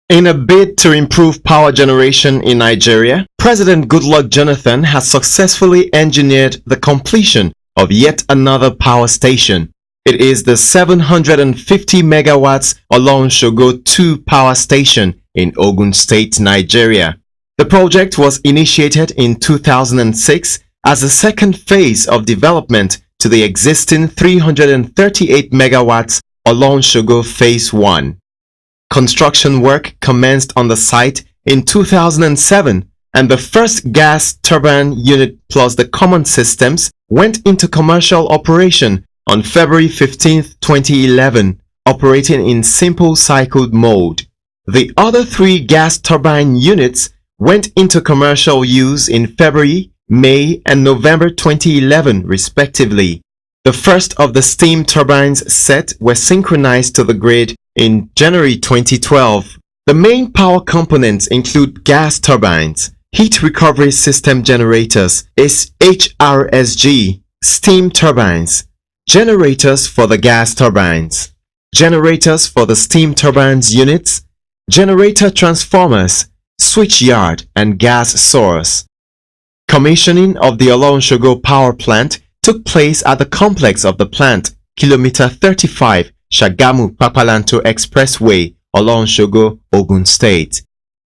In a bid to improve power generation in Nigeria, President Goodluck Jonathan has successfully engineered the completion of yet another power station. It is the 750 megawatts Olorunshogo 2 power station in Ogun State, Nigeria. The project was initiated in 2006 as the second phase of development to the existing 338 megawatts Olorunshogo Phase 1. Construction work commenced on the site in 2007, and the first gas turbine unit plus the common systems went into commercial operation on February 15, 2011, operating in simple cycled mode. The other three gas turbine units went into commercial use in February, May, and November 2011, respectively. The first of the steam turbines set were synchronized to the grid in January 2012. The main power components include gas turbines, heat recovery system generators, HRSG, steam turbines, generators for the gas turbines, generators for the steam turbines units, generator transformers, switchyard, and gas source. Commissioning of the Olorunshogo power plant took place at the complex of the plant, Kilometer 35, Shagamu-Papalanto Expressway, Olorunshogo, Ogun State.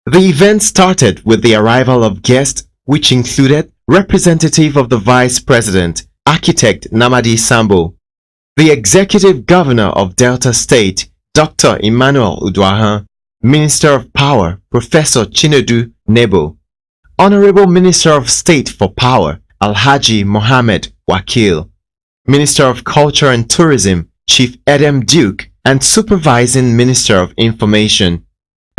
The event started with the arrival of guests, which included representative of the Vice President, Architect Namadi Sambo, the Executive Governor of Delta State, Dr. Emmanuel Udwahan, Minister of Power, Professor Chinedu Nebo, Honorable Minister of State for Power, Alhaji Mohammed Wakil, Minister of Culture and Tourism, Chief Edem Duke, and Supervising Minister of Information,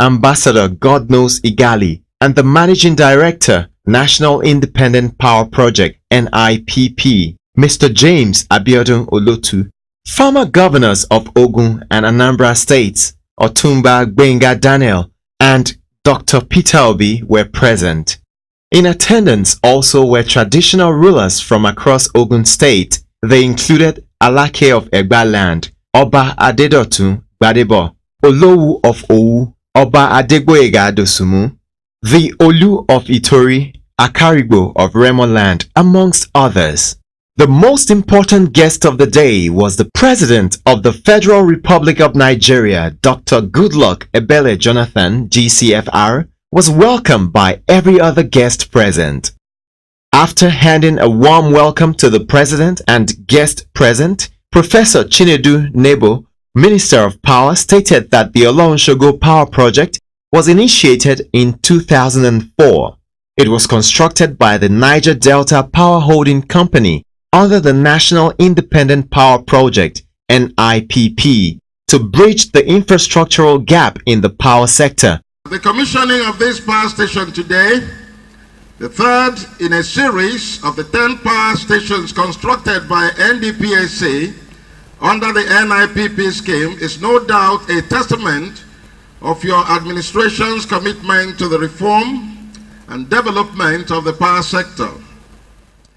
Ambassador Godknows Igali, and the Managing Director, National Independent Power Project, NIPP, Mr. James Abiodun Olotu. Former governors of Ogun and Anambra states, Otumba Gbenga Daniel and Dr. Peter Obi, were present. In attendance also were traditional rulers from across Ogun State. They included Alake of Egba Land, Oba Adedotun Gbadebo, Olowu of Owu, Oba Adegboyega Dosumu, the Olu of Itori, Akarigbo of Remo Land, amongst others. The most important guest of the day was the President of the Federal Republic of Nigeria, Dr. Goodluck Ebele Jonathan, GCFR, was welcomed by every other guest present. After handing a warm welcome to the President and guest present, Professor Chinedu Nebo, Minister of Power, stated that the Olorunshogo Power Project was initiated in 2004. It was constructed by the Niger Delta Power Holding Company under the National Independent Power Project, NIPP, to bridge the infrastructural gap in the power sector. The commissioning of this power station today, the third in a series of the 10 power stations constructed by NDPAC under the NIPP scheme, is no doubt a testament of your administration's commitment to the reform and development of the power sector.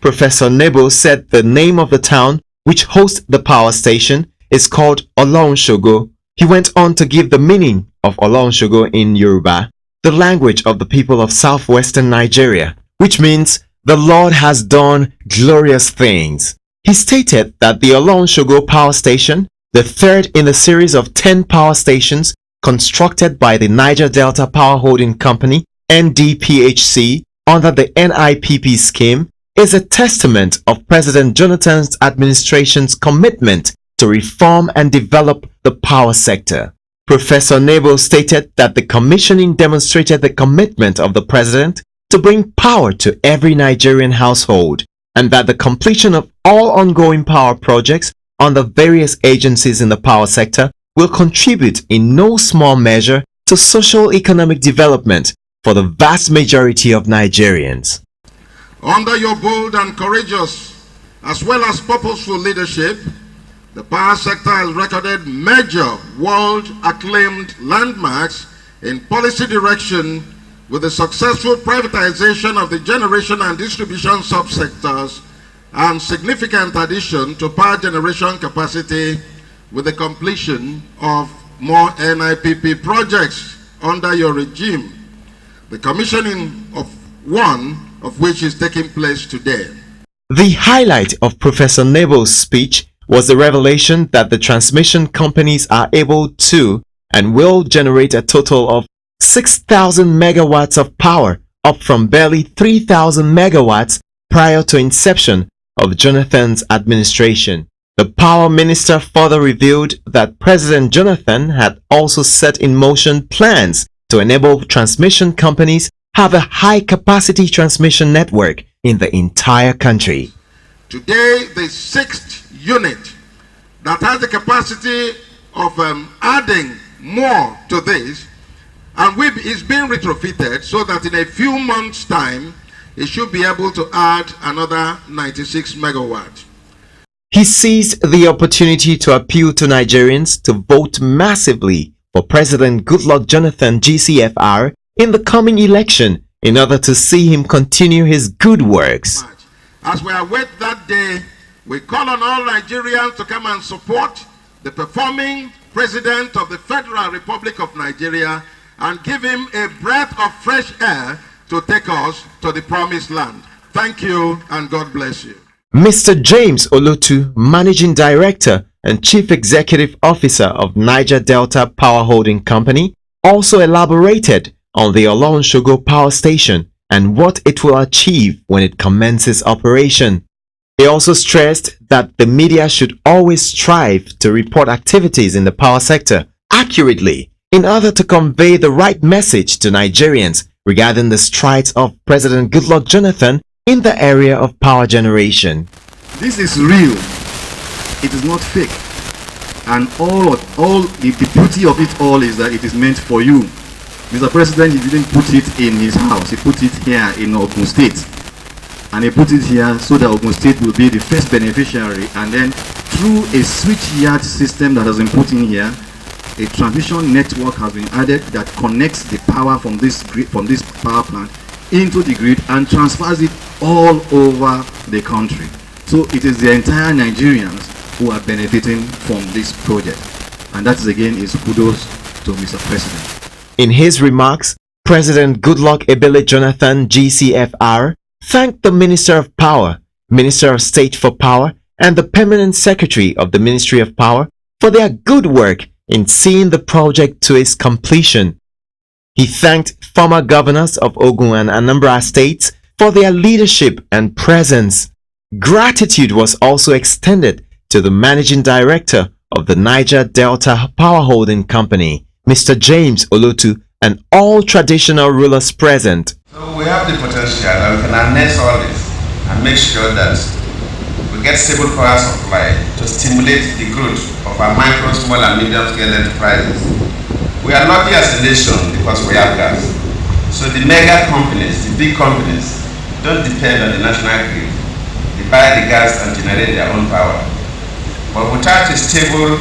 Professor Nebo said the name of the town which hosts the power station is called Olorunshogo. He went on to give the meaning of Olorunshogo in Yoruba, the language of the people of southwestern Nigeria, which means the Lord has done glorious things. He stated that the Olorunshogo power station, the third in a series of 10 power stations constructed by the Niger Delta Power Holding Company, NDPHC, under the NIPP scheme, is a testament of President Jonathan's administration's commitment to reform and develop the power sector. Professor Nebo stated that the commissioning demonstrated the commitment of the President to bring power to every Nigerian household, and that the completion of all ongoing power projects under various agencies in the power sector will contribute in no small measure to socio-economic development for the vast majority of Nigerians. Under your bold and courageous as well as purposeful leadership, the power sector has recorded major world-acclaimed landmarks in policy direction with the successful privatization of the generation and distribution subsectors and significant addition to power generation capacity with the completion of more NIPP projects. under your regime, the commissioning of one of which is taking place today. The highlight of Professor Nebel's speech was the revelation that the transmission companies are able to and will generate a total of 6,000 megawatts of power, up from barely 3,000 megawatts prior to inception of Jonathan's administration. The power minister further revealed that President Jonathan had also set in motion plans to enable transmission companies have a high-capacity transmission network in the entire country. Today, the sixth unit that has the capacity of adding more to this, and is being retrofitted so that in a few months' time, it should be able to add another 96 megawatts. He seized the opportunity to appeal to Nigerians to vote massively for President Goodluck Jonathan GCFR in the coming election in order to see him continue his good works. As we await that day, we call on all Nigerians to come and support the performing President of the Federal Republic of Nigeria and give him a breath of fresh air to take us to the promised land. Thank you and God bless you. Mr. James Olotu, Managing Director and Chief Executive Officer of Niger Delta Power Holding Company, also elaborated on the Olorunshogo power station and what it will achieve when it commences operation. He also stressed that the media should always strive to report activities in the power sector accurately in order to convey the right message to Nigerians regarding the strides of President Goodluck Jonathan in the area of power generation. This is real. It is not fake. And the beauty of it all is that it is meant for you. Mr. President, he didn't put it in his house. He put it here in Ogun State. And he put it here so that Ogun State will be the first beneficiary. And then through a switchyard system that has been put in here, a transmission network has been added that connects the power from this grid, from this power plant into the grid and transfers it all over the country. So it is the entire Nigerians who are benefiting from this project. And that is again is kudos to Mr. President. In his remarks, President Goodluck Ebele Jonathan GCFR thanked the Minister of Power, Minister of State for Power, and the Permanent Secretary of the Ministry of Power for their good work in seeing the project to its completion. He thanked former governors of Ogun and Anambra states for their leadership and presence. Gratitude was also extended to the Managing Director of the Niger Delta Power Holding Company, Mr. James Olotu, and all traditional rulers present. So we have the potential that we can harness all this and make sure that we get stable power supply to stimulate the growth of our micro, small and medium scale enterprises. We are lucky as a nation because we have gas. So the mega companies, the big companies, don't depend on the national grid. They buy the gas and generate their own power. But without a stable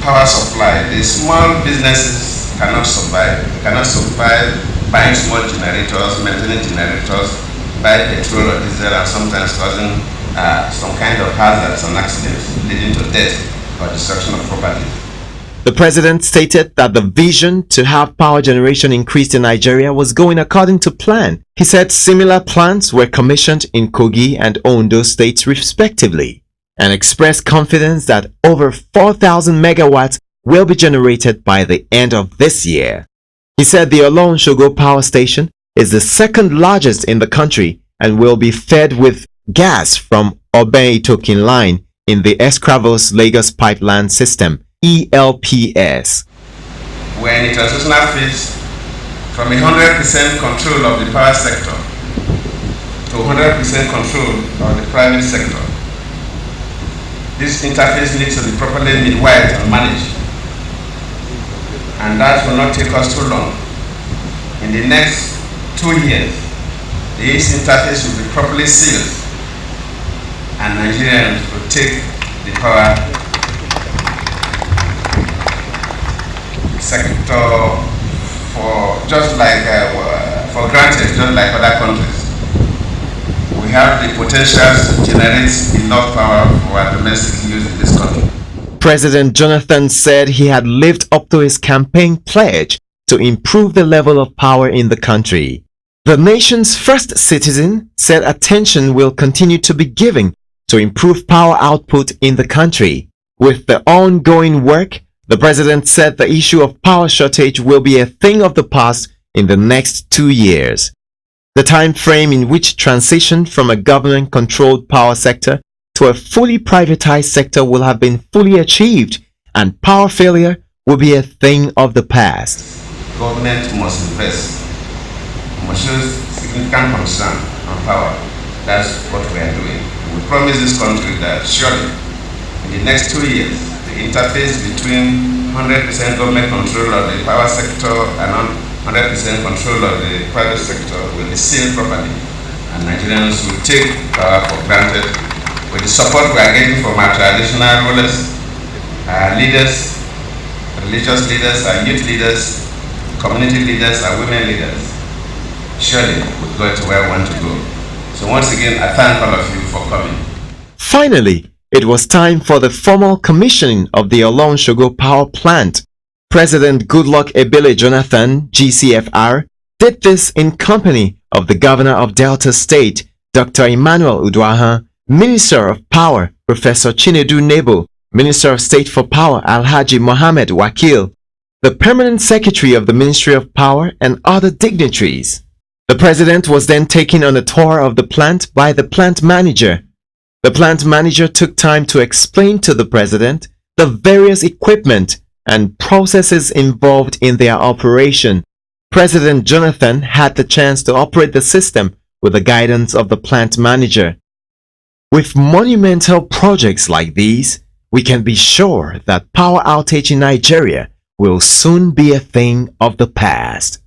power supply, the small businesses cannot survive. They cannot survive buying small generators, maintaining generators, buy petrol or diesel, and sometimes causing some kind of hazards and accidents leading to death or destruction of property. The president stated that the vision to have power generation increased in Nigeria was going according to plan. He said similar plants were commissioned in Kogi and Ondo states respectively, and expressed confidence that over 4,000 megawatts will be generated by the end of this year. He said the Olorunshogo power station is the second largest in the country and will be fed with gas from Oben-Itokin line in the Escravos Lagos pipeline system, ELPS. We're in the transitional phase from 100% control of the power sector to 100% control of the private sector. This interface needs to be properly midwifed and managed. And that will not take us too long. In the next 2 years, this interface will be properly sealed and Nigerians will take the power sector for granted, just like other countries. We have the potential to generate enough power for our domestic use in this country. President Jonathan said he had lived up to his campaign pledge to improve the level of power in the country. The nation's first citizen said attention will continue to be given to improve power output in the country. With the ongoing work, the president said the issue of power shortage will be a thing of the past in the next 2 years. The time frame in which transition from a government-controlled power sector to a fully privatized sector will have been fully achieved, and power failure will be a thing of the past. Government must invest, must show significant concern on power. That's what we are doing. We promise this country that surely in the next 2 years, the interface between 100% government control of the power sector and 100% control of the private sector will be seen properly, and Nigerians will take power for granted with the support we are getting from our traditional rulers, our leaders, religious leaders, our youth leaders, community leaders, our women leaders. Surely we'll go to where we want to go. So once again, I thank all of you for coming. Finally, it was time for the formal commissioning of the Olorunshogo power plant. President Goodluck Ebele Jonathan, GCFR, did this in company of the Governor of Delta State, Dr. Emmanuel Uduaghan, Minister of Power, Professor Chinedu Nebo, Minister of State for Power, Alhaji Mohammed Wakil, the Permanent Secretary of the Ministry of Power, and other dignitaries. The President was then taken on a tour of the plant by the plant manager. The plant manager took time to explain to the President the various equipment and processes involved in their operation. President Jonathan had the chance to operate the system with the guidance of the plant manager. With monumental projects like these, we can be sure that power outage in Nigeria will soon be a thing of the past.